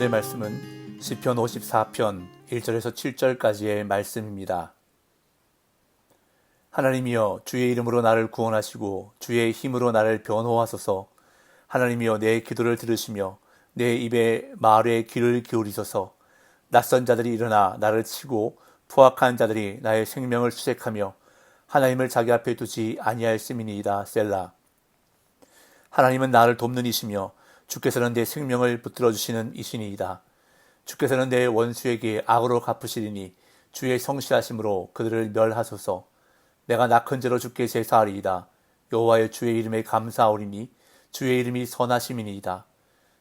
오늘의 말씀은 시편 54편 1절에서 7절까지의 말씀입니다. 하나님이여 주의 이름으로 나를 구원하시고 주의 힘으로 나를 변호하소서. 하나님이여 내 기도를 들으시며 내 입의 말에 귀를 기울이소서. 낯선 자들이 일어나 나를 치고 포악한 자들이 나의 생명을 수색하며 하나님을 자기 앞에 두지 아니하였음이니이다. 셀라. 하나님은 나를 돕는 이시며 주께서는 내 생명을 붙들어 주시는 이시니이다. 주께서는 내 원수에게 악으로 갚으시리니 주의 성실하심으로 그들을 멸하소서. 내가 낙헌 죄로 주께 제사하리이다. 여호와의 주의 이름에 감사하오리니 주의 이름이 선하심이니이다.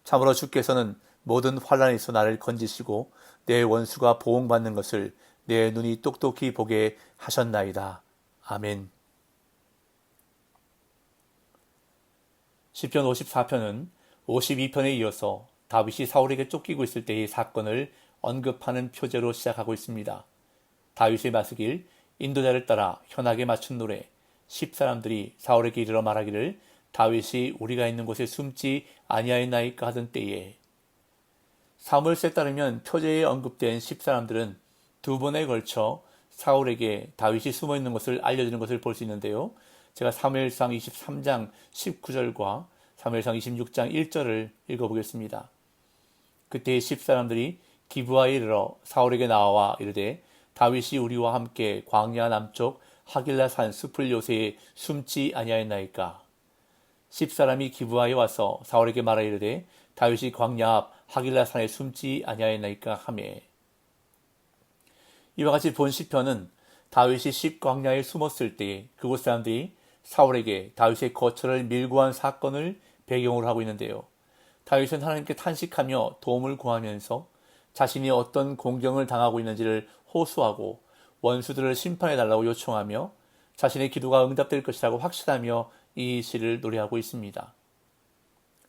참으로 주께서는 모든 환난에서 나를 건지시고 내 원수가 보응받는 것을 내 눈이 똑똑히 보게 하셨나이다. 아멘. 시편 54편은 52편에 이어서 다윗이 사울에게 쫓기고 있을 때의 사건을 언급하는 표제로 시작하고 있습니다. 다윗의 마스길 인도자를 따라 현악에 맞춘 노래 10사람들이 사울에게 이르러 말하기를 다윗이 우리가 있는 곳에 숨지 아니하였나이까 하던 때에 사무엘서에 따르면 표제에 언급된 10사람들은 두 번에 걸쳐 사울에게 다윗이 숨어있는 것을 알려주는 것을 볼 수 있는데요. 제가 사무엘상 23장 19절과 사무엘상 26장 1절을 읽어보겠습니다. 그때 10사람들이 기브아에 이르러 사울에게 나와 이르되 다윗이 우리와 함께 광야 남쪽 하길라 산 숲을 요새에 숨지 아니하였나이까. 10사람이 기브아에 와서 사울에게 말하 이르되 다윗이 광야 앞 하길라 산에 숨지 아니하였나이까 하매. 이와 같이 본 시편은 다윗이 십광야에 숨었을 때 그곳 사람들이 사울에게 다윗의 거처를 밀고한 사건을 배경으로 하고 있는데요. 다윗은 하나님께 탄식하며 도움을 구하면서 자신이 어떤 공경을 당하고 있는지를 호소하고 원수들을 심판해달라고 요청하며 자신의 기도가 응답될 것이라고 확신하며 이 시를 노래하고 있습니다.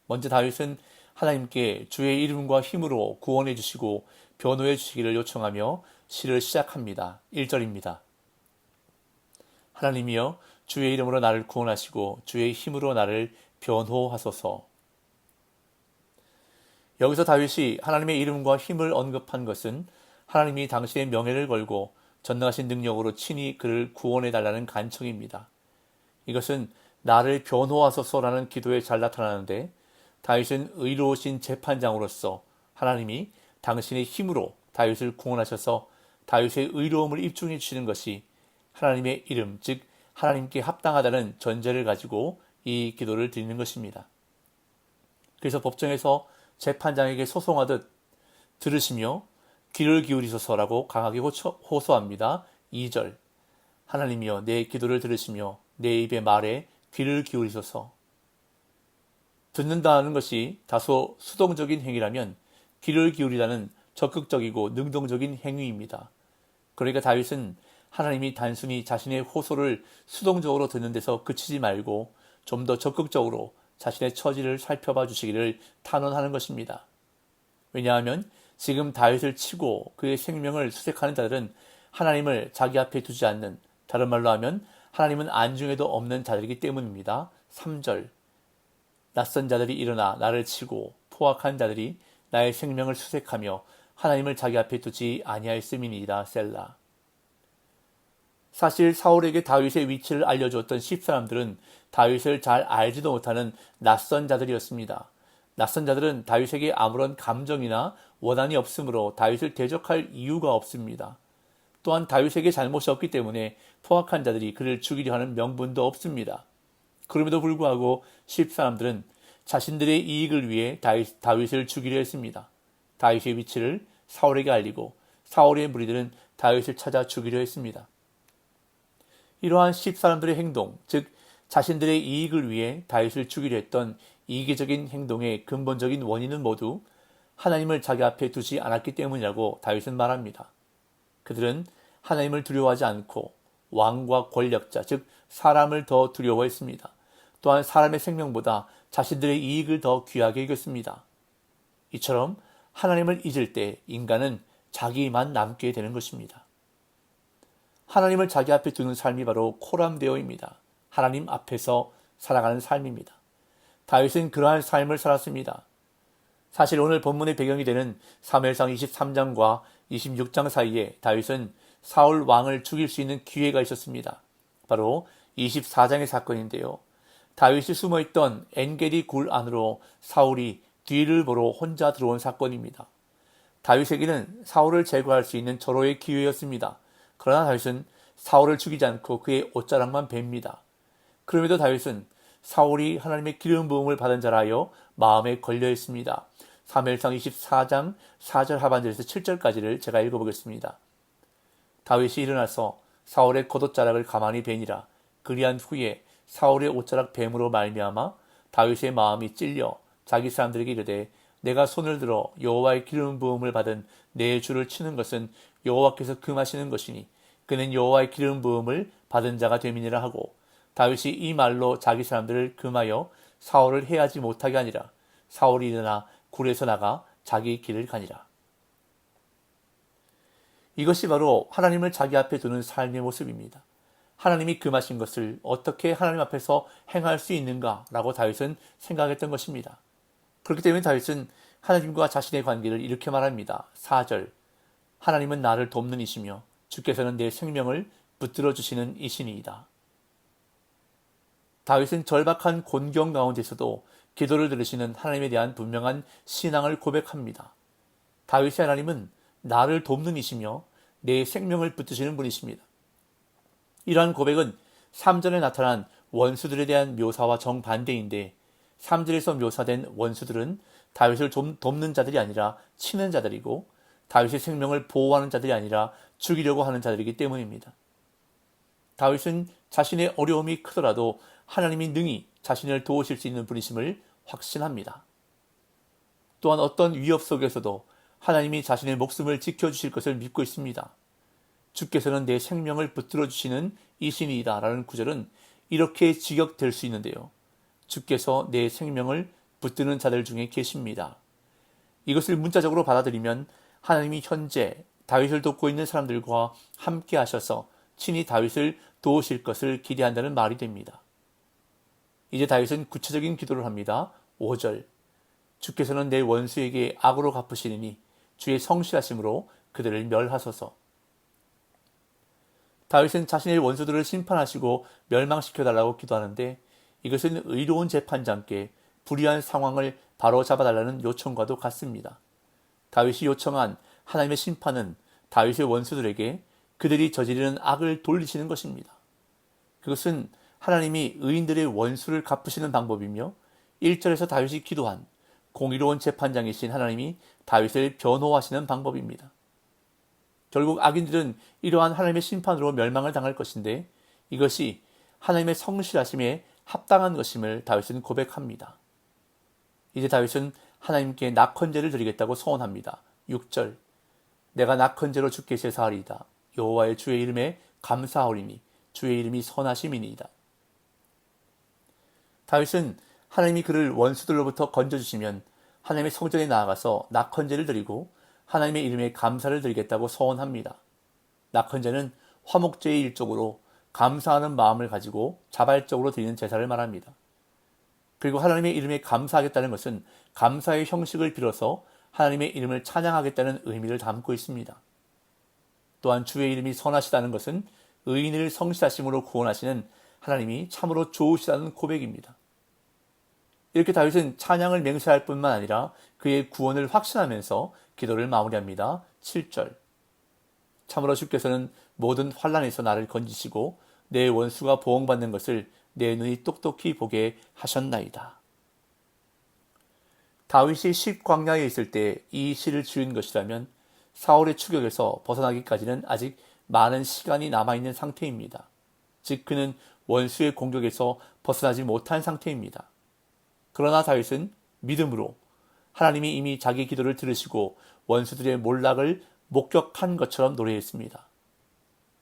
먼저 다윗은 하나님께 주의 이름과 힘으로 구원해 주시고 변호해 주시기를 요청하며 시를 시작합니다. 1절입니다. 하나님이여 주의 이름으로 나를 구원하시고 주의 힘으로 나를 변호하소서. 여기서 다윗이 하나님의 이름과 힘을 언급한 것은 하나님이 당신의 명예를 걸고 전능하신 능력으로 친히 그를 구원해달라는 간청입니다. 이것은 나를 변호하소서라는 기도에 잘 나타나는데 다윗은 의로우신 재판장으로서 하나님이 당신의 힘으로 다윗을 구원하셔서 다윗의 의로움을 입증해 주시는 것이 하나님의 이름, 즉 하나님께 합당하다는 전제를 가지고 이 기도를 드리는 것입니다. 그래서 법정에서 재판장에게 소송하듯 들으시며 귀를 기울이소서라고 강하게 호소합니다. 2절. 하나님이여 내 기도를 들으시며 내 입의 말에 귀를 기울이소서. 듣는다는 것이 다소 수동적인 행위라면 귀를 기울이다는 적극적이고 능동적인 행위입니다. 그러니까 다윗은 하나님이 단순히 자신의 호소를 수동적으로 듣는 데서 그치지 말고 좀 더 적극적으로 자신의 처지를 살펴봐 주시기를 탄원하는 것입니다. 왜냐하면 지금 다윗을 치고 그의 생명을 수색하는 자들은 하나님을 자기 앞에 두지 않는, 다른 말로 하면 하나님은 안중에도 없는 자들이기 때문입니다. 3절. 낯선 자들이 일어나 나를 치고 포악한 자들이 나의 생명을 수색하며 하나님을 자기 앞에 두지 아니하였음이니이다. 셀라. 사실 사울에게 다윗의 위치를 알려주었던 10사람들은 다윗을 잘 알지도 못하는 낯선 자들이었습니다. 낯선 자들은 다윗에게 아무런 감정이나 원한이 없으므로 다윗을 대적할 이유가 없습니다. 또한 다윗에게 잘못이 없기 때문에 포악한 자들이 그를 죽이려 하는 명분도 없습니다. 그럼에도 불구하고 10사람들은 자신들의 이익을 위해 다윗을 죽이려 했습니다. 다윗의 위치를 사울에게 알리고 사울의 무리들은 다윗을 찾아 죽이려 했습니다. 이러한 10사람들의 행동, 즉 자신들의 이익을 위해 다윗을 죽이려 했던 이기적인 행동의 근본적인 원인은 모두 하나님을 자기 앞에 두지 않았기 때문이라고 다윗은 말합니다. 그들은 하나님을 두려워하지 않고 왕과 권력자, 즉 사람을 더 두려워했습니다. 또한 사람의 생명보다 자신들의 이익을 더 귀하게 여겼습니다. 이처럼 하나님을 잊을 때 인간은 자기만 남게 되는 것입니다. 하나님을 자기 앞에 두는 삶이 바로 코람데오입니다. 하나님 앞에서 살아가는 삶입니다. 다윗은 그러한 삶을 살았습니다. 사실 오늘 본문의 배경이 되는 사무엘상 23장과 26장 사이에 다윗은 사울 왕을 죽일 수 있는 기회가 있었습니다. 바로 24장의 사건인데요. 다윗이 숨어있던 엔게디 굴 안으로 사울이 뒤를 보러 혼자 들어온 사건입니다. 다윗에게는 사울을 제거할 수 있는 절호의 기회였습니다. 그러나 다윗은 사울을 죽이지 않고 그의 옷자락만 뱁니다. 그럼에도 다윗은 사울이 하나님의 기름 부음을 받은 자라 하여 마음에 걸려 있습니다. 사무엘상 24장 4절 하반절에서 7절까지를 제가 읽어보겠습니다. 다윗이 일어나서 사울의 겉옷자락을 가만히 베니라. 그리한 후에 사울의 옷자락 뱀으로 말미암아 다윗의 마음이 찔려 자기 사람들에게 이르되 내가 손을 들어 여호와의 기름 부음을 받은 내 주를 치는 것은 여호와께서 금하시는 것이니 그는 여호와의 기름 부음을 받은 자가 됨이니라 하고 다윗이 이 말로 자기 사람들을 금하여 사울을 해하지 못하게 하니라. 사울이 일어나 굴에서 나가 자기 길을 가니라. 이것이 바로 하나님을 자기 앞에 두는 삶의 모습입니다. 하나님이 금하신 것을 어떻게 하나님 앞에서 행할 수 있는가라고 다윗은 생각했던 것입니다. 그렇기 때문에 다윗은 하나님과 자신의 관계를 이렇게 말합니다. 4절 하나님은 나를 돕는 이시며 주께서는 내 생명을 붙들어 주시는 이시니이다. 다윗은 절박한 곤경 가운데서도 기도를 들으시는 하나님에 대한 분명한 신앙을 고백합니다. 다윗의 하나님은 나를 돕는 이시며 내 생명을 붙드시는 분이십니다. 이러한 고백은 3절에 나타난 원수들에 대한 묘사와 정반대인데 3절에서 묘사된 원수들은 다윗을 돕는 자들이 아니라 치는 자들이고 다윗의 생명을 보호하는 자들이 아니라 죽이려고 하는 자들이기 때문입니다. 다윗은 자신의 어려움이 크더라도 하나님이 능히 자신을 도우실 수 있는 분이심을 확신합니다. 또한 어떤 위협 속에서도 하나님이 자신의 목숨을 지켜주실 것을 믿고 있습니다. 주께서는 내 생명을 붙들어 주시는 이신이다 라는 구절은 이렇게 직역될 수 있는데요. 주께서 내 생명을 붙드는 자들 중에 계십니다. 이것을 문자적으로 받아들이면 하나님이 현재 다윗을 돕고 있는 사람들과 함께 하셔서 친히 다윗을 도우실 것을 기대한다는 말이 됩니다. 이제 다윗은 구체적인 기도를 합니다. 5절 주께서는 내 원수에게 악으로 갚으시리니 주의 성실하심으로 그들을 멸하소서. 다윗은 자신의 원수들을 심판하시고 멸망시켜달라고 기도하는데 이것은 의로운 재판장께 불의한 상황을 바로잡아달라는 요청과도 같습니다. 다윗이 요청한 하나님의 심판은 다윗의 원수들에게 그들이 저지르는 악을 돌리시는 것입니다. 그것은 하나님이 의인들의 원수를 갚으시는 방법이며 1절에서 다윗이 기도한 공의로운 재판장이신 하나님이 다윗을 변호하시는 방법입니다. 결국 악인들은 이러한 하나님의 심판으로 멸망을 당할 것인데 이것이 하나님의 성실하심에 합당한 것임을 다윗은 고백합니다. 이제 다윗은 하나님께 낙헌제를 드리겠다고 소원합니다. 6절 내가 낙헌제로 주께 제사하리이다. 여호와의 주의 이름에 감사하오리니 주의 이름이 선하심이니이다. 다윗은 하나님이 그를 원수들로부터 건져주시면 하나님의 성전에 나아가서 낙헌제를 드리고 하나님의 이름에 감사를 드리겠다고 서원합니다. 낙헌제는 화목제의 일종으로 감사하는 마음을 가지고 자발적으로 드리는 제사를 말합니다. 그리고 하나님의 이름에 감사하겠다는 것은 감사의 형식을 빌어서 하나님의 이름을 찬양하겠다는 의미를 담고 있습니다. 또한 주의 이름이 선하시다는 것은 의인을 성실하심으로 구원하시는 하나님이 참으로 좋으시다는 고백입니다. 이렇게 다윗은 찬양을 맹세할 뿐만 아니라 그의 구원을 확신하면서 기도를 마무리합니다. 7절 참으로 주께서는 모든 환난에서 나를 건지시고 내 원수가 보응받는 것을 내 눈이 똑똑히 보게 하셨나이다. 다윗이 십광야에 있을 때 이 시를 지은 것이라면 사울의 추격에서 벗어나기까지는 아직 많은 시간이 남아있는 상태입니다. 즉 그는 원수의 공격에서 벗어나지 못한 상태입니다. 그러나 다윗은 믿음으로 하나님이 이미 자기 기도를 들으시고 원수들의 몰락을 목격한 것처럼 노래했습니다.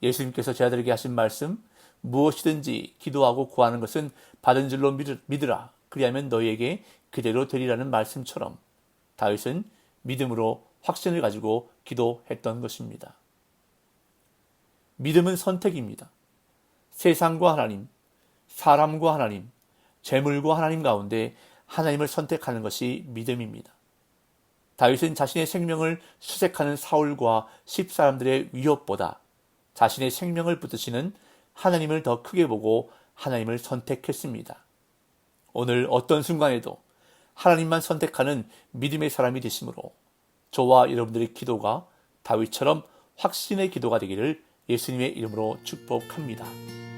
예수님께서 제자들에게 하신 말씀 무엇이든지 기도하고 구하는 것은 받은 줄로 믿으라. 그리하면 너희에게 그대로 되리라는 말씀처럼 다윗은 믿음으로 확신을 가지고 기도했던 것입니다. 믿음은 선택입니다. 세상과 하나님, 사람과 하나님, 재물과 하나님 가운데 하나님을 선택하는 것이 믿음입니다. 다윗은 자신의 생명을 수색하는 사울과 10사람들의 위협보다 자신의 생명을 붙드시는 하나님을 더 크게 보고 하나님을 선택했습니다. 오늘 어떤 순간에도 하나님만 선택하는 믿음의 사람이 되심으로 저와 여러분들의 기도가 다윗처럼 확신의 기도가 되기를 예수님의 이름으로 축복합니다.